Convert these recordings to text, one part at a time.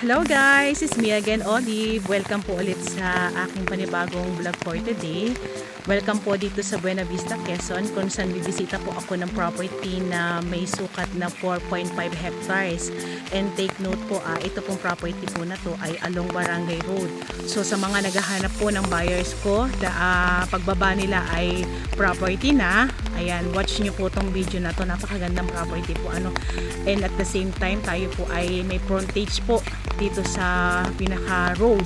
Hello guys, it's me again, Olive. Welcome po ulit sa aking panibagong vlog for today. Welcome po dito sa Buena Vista, Quezon, kung saan bibisita po ako ng property na may sukat na 4.5 hectares. And take note po, ito pong property po na to ay along Barangay Road. So sa mga naghahanap po ng buyers ko, pagbaba nila ay property na. Ayan, watch nyo po tong video na to. Napakagandang property po. And at the same time, tayo po ay may frontage po dito sa pinaka road.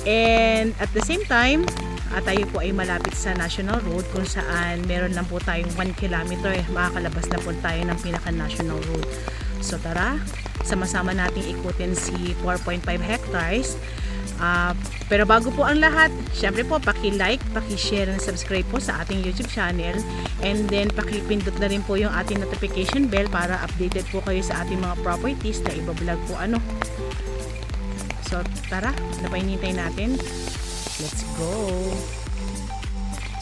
And at the same time, tayo po ay malapit sa National Road kung saan meron lang po tayong 1 kilometer. Makakalabas na po tayo ng pinaka National Road. So tara, sama-sama nating ikutin si 4.5 hectares. Pero bago po ang lahat, syempre po paki-like, paki-share and subscribe po sa ating YouTube channel. And then paki-pindot na rin po yung ating notification bell para updated po kayo sa ating mga properties na ibablog po So tara, ano pa hinihintay natin? Let's go!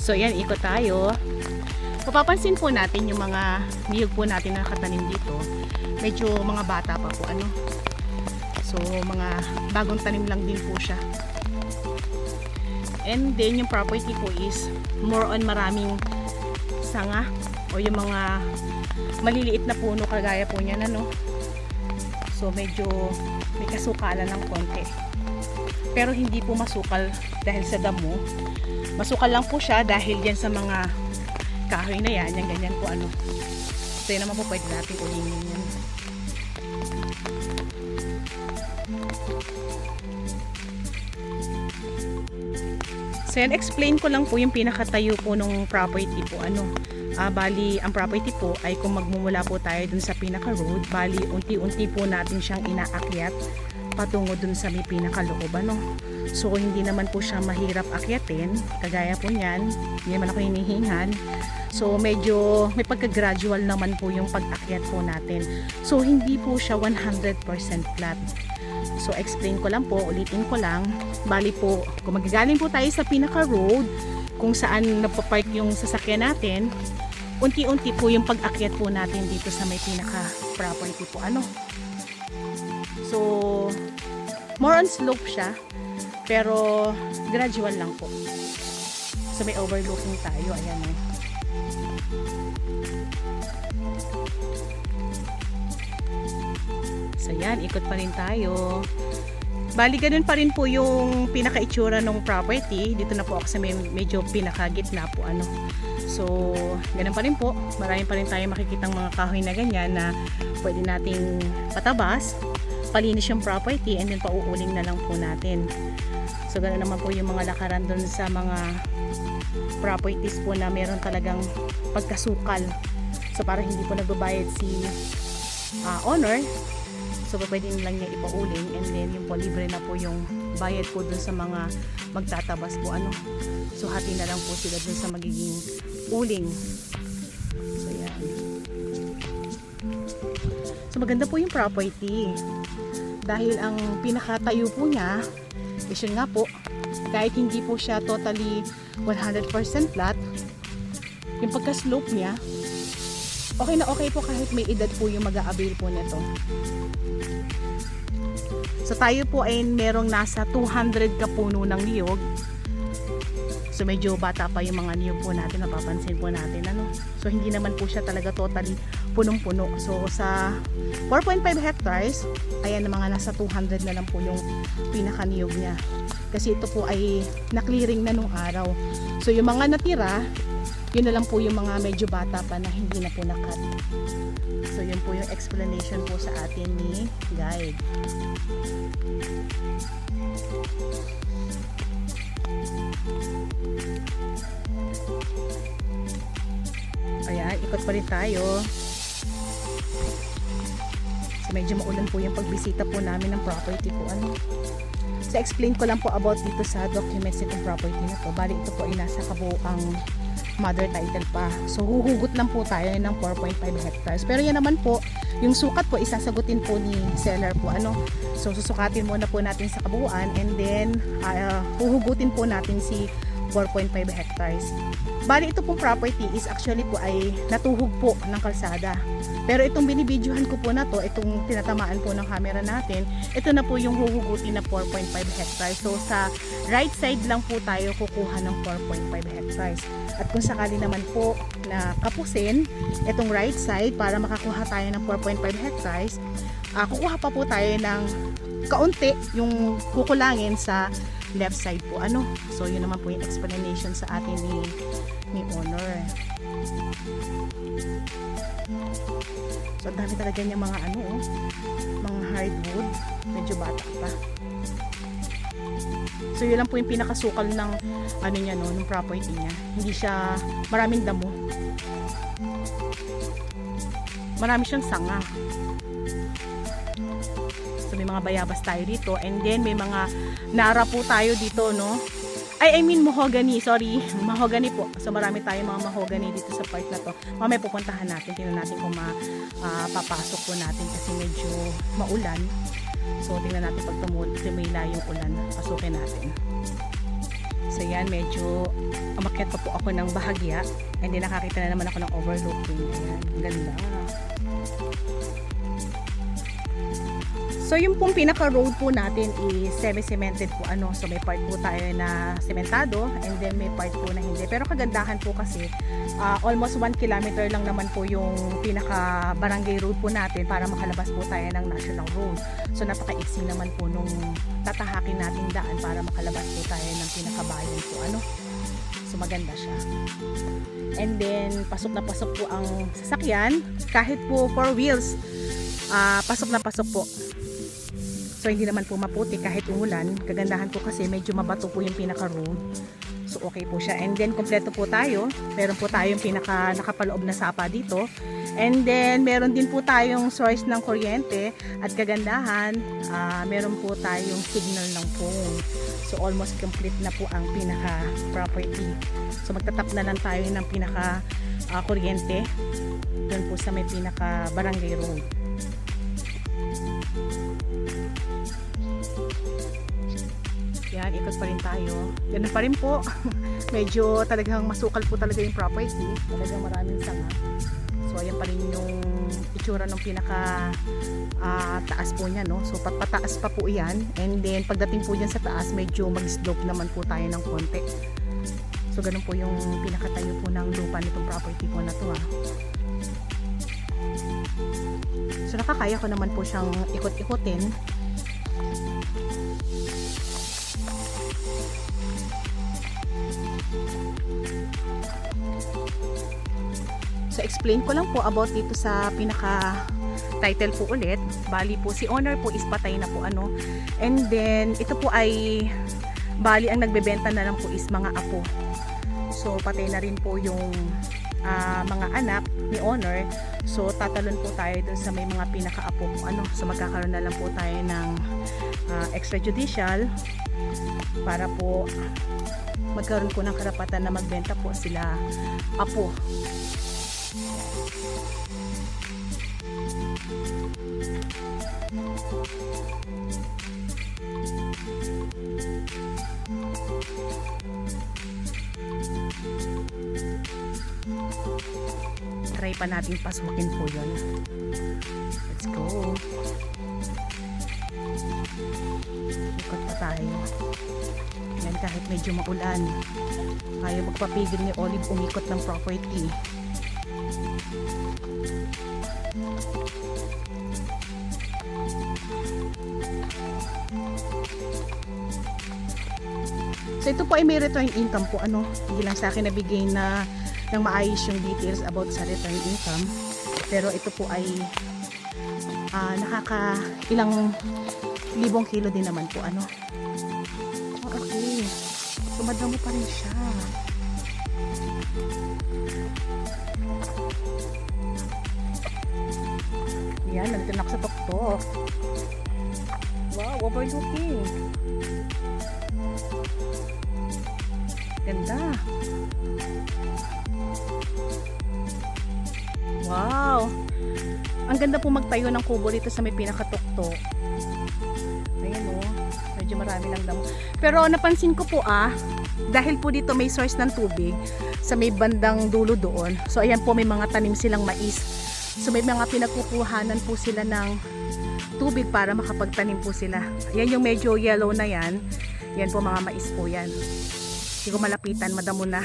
So yan, ikot tayo. Mapapansin po natin yung mga niyog po natin na nakatanim dito. Medyo mga bata pa po So mga bagong tanim lang din po siya. And then yung property po is more on maraming sanga o yung mga maliliit na puno kagaya po niyan So medyo may kasukalan ng konti. Pero hindi po masukal dahil sa damo. Masukal lang po siya dahil yan sa mga kahoy na yan, yung ganyan po So yun naman po pwede natin ulingin yan. So yan, explain ko lang po yung pinakatayo po ng property po bali ang property po ay kung magmumula po tayo dun sa pinaka road, bali unti-unti po natin siyang inaakyat patungo dun sa may pinakaloob So hindi naman po siya mahirap akyatin kagaya po niyan, hindi naman ako hinihingan. So medyo may pagka-gradual naman po yung pag-akyat po natin. So hindi po siya 100% flat. So explain ko lang po, ulitin ko lang. Bali po, kung magagaling po tayo sa pinaka road kung saan napapark yung sasakyan natin, unti-unti po yung pag-akyat po natin dito sa may pinaka property po So more on slope siya, pero gradual lang po. So may overlooking tayo, ayan So yan, ikot pa rin tayo. Bali ganun pa rin po yung pinaka-itsura ng property. Dito na po ako sa medyo pinaka-gitna po So ganun pa rin po. Marami pa rin tayo makikitang mga kahoy na ganyan na pwede nating patabas, palinis yung property, and then pauuling na lang po natin. So ganun naman po yung mga lakaran dun sa mga properties po na meron talagang pagkasukal. So para hindi po nagbabayad si owner, so pwede lang niya ipauling, and then yung po libre na po yung bayad po dun sa mga magtatabas po So hati na lang po sila dun sa magiging uling. So yan. So maganda po yung property dahil ang pinakatayo po niya is yun nga po, kahit hindi po siya totally 100% flat, yung pagka-slope niya okay na okay po kahit may edad po yung mag-a-avail po nito. So tayo po ay merong nasa 200 kapuno ng niyog. So medyo bata pa yung mga niyog po natin, napapansin po natin So hindi naman po siya talaga totally punong-puno. So sa 4.5 hectares, ayan, mga nasa 200 na lang po yung pinaka-niyog niya. Kasi ito po ay na-clearing na nung araw. So yung mga natira, yun na lang po yung mga medyo bata pa na hindi na po nakat. So yun po yung explanation po sa atin ni guide. Ayan, ikot pa rin tayo. So medyo maulan po yung pagbisita po namin ng property po So explain ko lang po about dito sa documents nitong property na to. Bali ito po ay nasa kabuuang mother title pa. So huhugot lang po tayo ng 4.5 hectares. Pero yan naman po, yung sukat po isasagutin po ni seller po So susukatin muna po natin sa kabuuan, and then huhugutin po natin si 4.5 hectares. Bali ito pong property is actually po ay natuhog po ng kalsada. Pero itong binibidyohan ko po na to, itong tinatamaan po ng camera natin, ito na po yung huhugutin na 4.5 hectares. So sa right side lang po tayo kukuha ng 4.5 hectares. At kung sakali naman po na kapusin itong right side para makakuha tayo ng 4.5 hectares, kukuha pa po tayo ng kaunti yung kukulangin sa left side po. So yun naman po yung explanation sa atin ni owner. So dami talaga niya mga mga hardwood, medyo bata pa. So yun lang po yung pinakasukal ng niya ng property niya. Hindi siya maraming damo. Marami siyang sanga. So may mga bayabas tayo dito, and then may mga nara po tayo dito, no? I mean mahogany, sorry. Mahogany po. So marami tayong mga mahogany dito sa part na to. Mamaya pupuntahan natin, tingnan natin kung papasok po natin kasi medyo maulan. So tingnan natin pag tumila yung ulan, pasukin natin. So yan, medyo umakyat pa po ako ng bahagya, and then nakakita na naman ako ng overlooking. Ayan, ganda. So yung pong pinaka road po natin is semi-cemented po So may part po tayo na sementado, and then may part po na hindi. Pero kagandahan po kasi almost 1 kilometer lang naman po yung pinaka barangay road po natin para makalabas po tayo ng national road. So napaka-easy naman po nung tatahakin natin daan para makalabas po tayo ng pinakabayan po So maganda siya. And then pasok na pasok po ang sasakyan, kahit po 4 wheels, pasok na pasok po. So hindi naman po maputi kahit umulan. Kagandahan po kasi medyo mabato po yung pinaka road. So okay po siya. And then kompleto po tayo. Meron po tayong pinaka nakapaloob na sapa dito. And then meron din po tayong source ng kuryente. At kagandahan, meron po tayong signal ng phone. So almost complete na po ang pinaka property. So magtatap na lang tayo ng pinaka kuryente doon po sa may pinaka barangay road. Yan, ikot pa rin tayo. Ganun pa rin po. Medyo talagang masukal po talaga yung property. Talagang maraming sanga. So ayan pa rin yung itsura ng pinaka taas po niya, no? So pataas pa po yan. And then pagdating po yan sa taas, medyo mag-slope naman po tayo ng konti. So ganun po yung pinakatayo po ng lupa nitong property po na to, So nakakaya ko naman po siyang ikot-ikotin. So explain ko lang po about dito sa pinaka title po ulit. Bali po si owner po is patay na po And then ito po ay bali ang nagbebenta na lang po is mga apo. So patay na rin po yung mga anak ni owner. So tatalon po tayo dun sa may mga pinaka-apo po So magkakaroon na lang po tayo ng extrajudicial para po magkaroon po ng karapatan na magbenta po sila apo. Try pa natin pasukin po yun. Let's go. Ikot pa tayo. Yan, kahit medyo maulan, ayaw magpapigil ni Olive umikot ng property. So ito po ay may return income po hindi lang sa akin nabigay na ng maayos yung details about sa return income, pero ito po ay nakaka ilang libong kilo din naman po okay, sumadamo pa rin siya. Yan, nandito na ako sa tuktok. Wow, overlooking. Ganda. Wow! Ang ganda po magtayo ng kubo dito sa may pinakatuktok. Ayan o. Medyo marami lang damo. Pero napansin ko po dahil po dito may source ng tubig sa may bandang dulo doon. So ayan po, may mga tanim silang mais. So may mga pinagkukuhanan po sila ng tubig para makapagtanim po sila. Ayan yung medyo yellow na yan. Yan po mga mais po yan. Hindi ko malapitan, madamo na.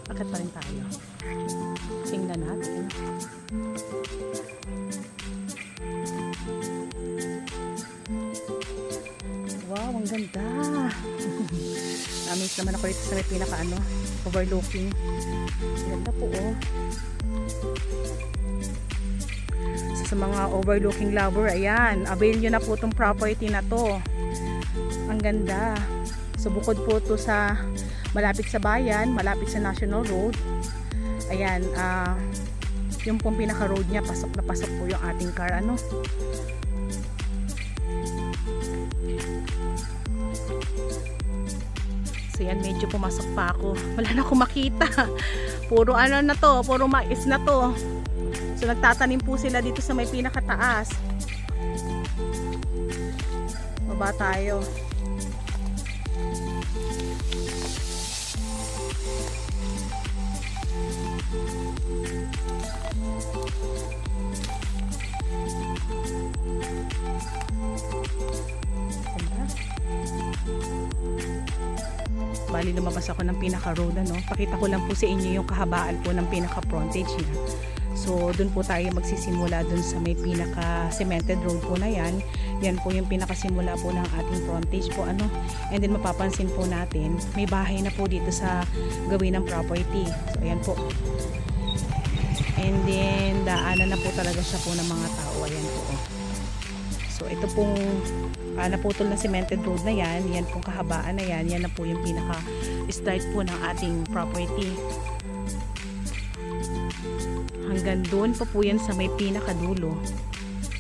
Bakit pa rin tayo? Tingnan natin. Wow, ang ganda. Namiss naman ako dito sa may pinaka overlooking. Ganda po So, sa mga overlooking lover, ayan, avail nyo na po itong property na to. Ang ganda. So bukod po to sa malapit sa bayan, malapit sa National Road. Ayan, yung pong pinaka road niya, pasok na pasok po yung ating car So yan, medyo pumasok pa ako. Wala na akong makita. Puro na to, puro mais na to. So nagtatanim po sila dito sa may pinakataas. Baba tayo. Bali lumabas ako ng pinaka road Pakita ko lang po sa inyo yung kahabaan po ng pinaka frontage niya. So dun po tayo magsisimula dun sa may pinaka cemented road po na yan. Yan po yung pinakasimula po ng ating frontage po And then mapapansin po natin, may bahay na po dito sa gawin ng property. So ayan po. And then daanan na po talaga siya po ng mga tao. Ayan po. So ito pong naputol na cemented road na yan, yan pong kahabaan na yan na po yung pinaka start po ng ating property. Hanggang doon po yan sa may pinakadulo.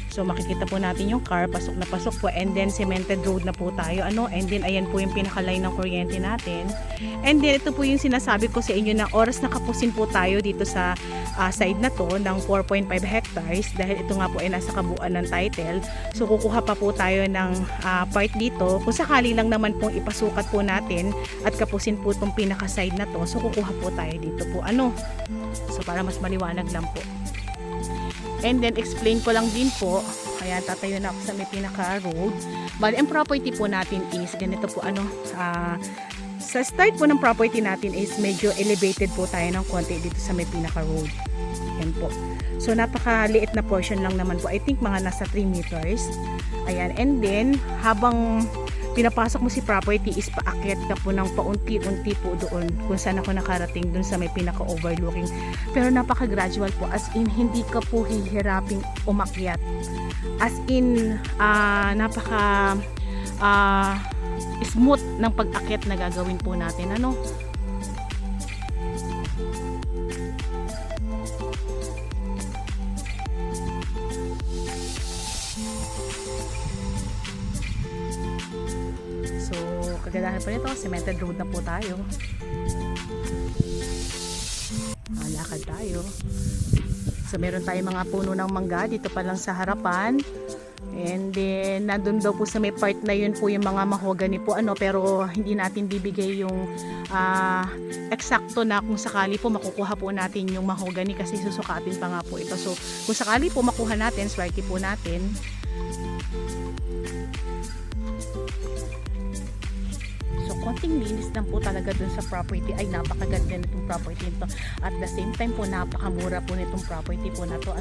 So makikita po natin yung car, pasok na pasok po, and then cemented road na po tayo and then ayan po yung pinaka-line ng kuryente natin. And then ito po yung sinasabi ko sa inyo na oras na kapusin po tayo dito sa side na to ng 4.5 hectares dahil ito nga po ay nasa kabuuan ng title. So kukuha pa po tayo ng part dito kung sakali lang naman pong ipasukat po natin at kapusin po itong pinaka-side na to. So kukuha po tayo dito po so para mas maliwanag lang po. And then explain ko lang din po, kaya tatayo na ako sa may pinaka road. Bali ang property po natin is ganito po sa start po ng property natin is medyo elevated po tayo ng konti dito sa may pinaka road. Yan po. So napakaliit na portion lang naman po. I think mga nasa 3 meters. Ayan. And then habang pinapasok mo si property is paakyat ka po ng paunti-unti po doon kung saan ako nakarating doon sa may pinaka-overlooking. Pero napaka-gradual po, as in hindi ka po hihiraping umakyat. As in napaka smooth ng pag-akyat na gagawin po natin Kagadahan po nito, cemented road na po tayo. Lakad tayo. So meron tayong mga puno ng mangga dito pa lang sa harapan. And then nandun daw po sa may part na yun po yung mga mahogany po pero hindi natin bibigay yung eksakto na kung sakali po makukuha po natin yung mahogany kasi susukatin pa nga po ito. So kung sakali po makuha natin, swerte po natin. Konting linis lang po talaga dun sa property. Ay, napakaganda nitong property nito. At the same time po, napakamura po nitong property po na to.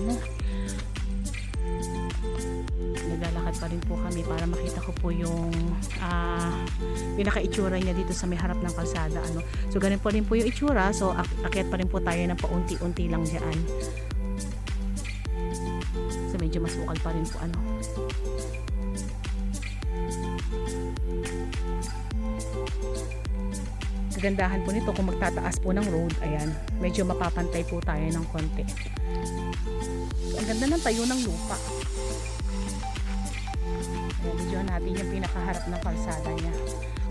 Naglalakad pa rin po kami para makita ko po yung pinaka-itsura niya dito sa may harap ng kalsada. So, ganun po rin po yung itsura. So, akyat pa rin po tayo ng paunti-unti lang dyan. So, medyo mas bukal pa rin po Kagandahan po nito kung magtataas po ng road, ayan, medyo mapapantay po tayo ng konti. So, ang ganda ng tayo ng lupa. Ayan, medyo natin yung pinakaharap ng kalsada niya.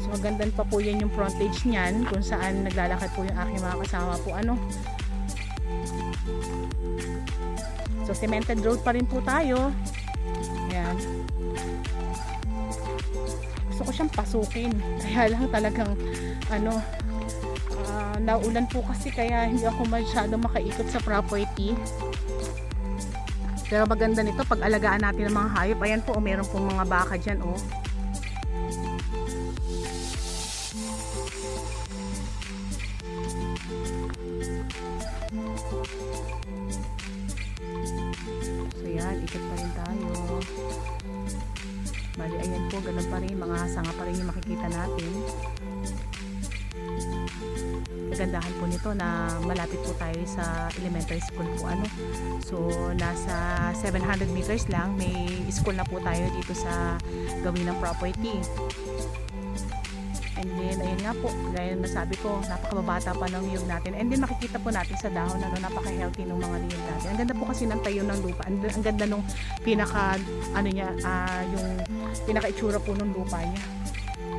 So So maganda pa po yan yung frontage niyan kung saan naglalakad po yung aking mga kasama po ano. So cemented road pa rin po tayo. Ayan. Gusto ko siyang pasukin. Kaya lang talagang ano, naulan po kasi kaya hindi ako masyado makaikot sa property. Pero maganda nito pag alagaan natin ng mga hayop. Ayan po, meron pong mga baka dyan oh. So yan, ikot pa rin tayo. Bali, ayan po, ganun pa rin. Mga sanga pa rin yung makikita natin. Kagandahan po nito na malapit po tayo sa elementary school po ano. So nasa 700 meters lang may school na po tayo dito sa gawin ng property. And then ayun nga po, gaya na sabi ko, napakababata pa ng niyog natin. And then makikita po natin sa dahon na napaka-healthy ng mga niyog natin. Ang ganda po kasi ng tayo ng lupa. Ang ganda nung pinaka ano niya, yung pinaka-itsura po ng lupa niya.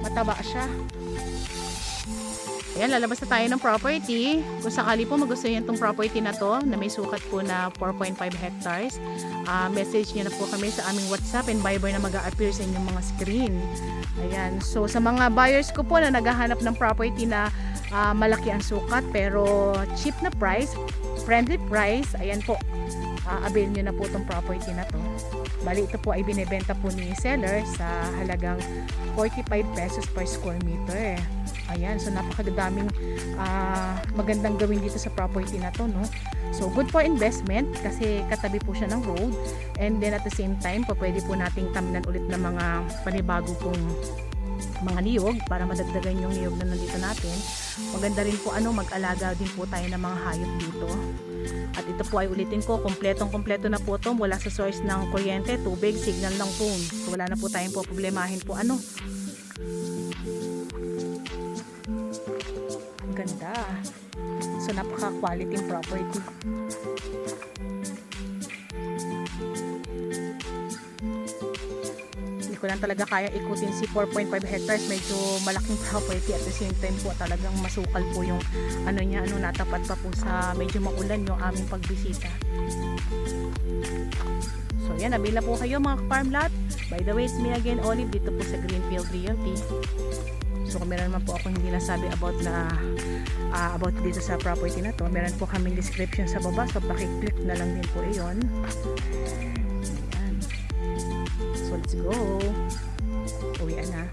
Mataba siya. Ayan, lalabas na tayo ng property. Kung sakali po magustuhan itong property na to, na may sukat po na 4.5 hectares, message nyo na po kami sa aming WhatsApp and Viber na mag-a-appear sa inyong mga screen. Ayan, so sa mga buyers ko po na naghahanap ng property na malaki ang sukat pero cheap na price, friendly price, ayan po, avail nyo na po itong property na to. Bali, ito po ay binibenta po ni seller sa halagang 45 pesos per square meter. Ayan, so napakadaming magandang gawin dito sa property na to, no? So good for investment kasi katabi po siya ng road, and then at the same time, pwede po nating tamnan ulit ng mga panibago pong mga niyog para madagdagan yung niyog na nandito natin. Maganda rin po mag-alaga din po tayo ng mga hayop dito. At ito po ay ulitin ko, kompletong-kompleto na po ito mula sa source ng kuryente, tubig, signal ng phone. So wala na po tayong problemahin po ganda. So napaka-quality property. Hindi ko lang talaga kaya ikutin si 4.5 hectares, medyo malaking property. At the same time po talagang masukal po yung natapat pa po sa medyo maulan yung aming pagbisita. So yan, nabila po kayo mga farm lot. By the way, it's me again, Olive, dito po sa Greenfield Realty. So kung meron naman po ako hindi nasabi about dito sa property na to, meron po kaming description sa baba, so pakiclick na lang din po iyon. Ayan. So let's go. Uwian na.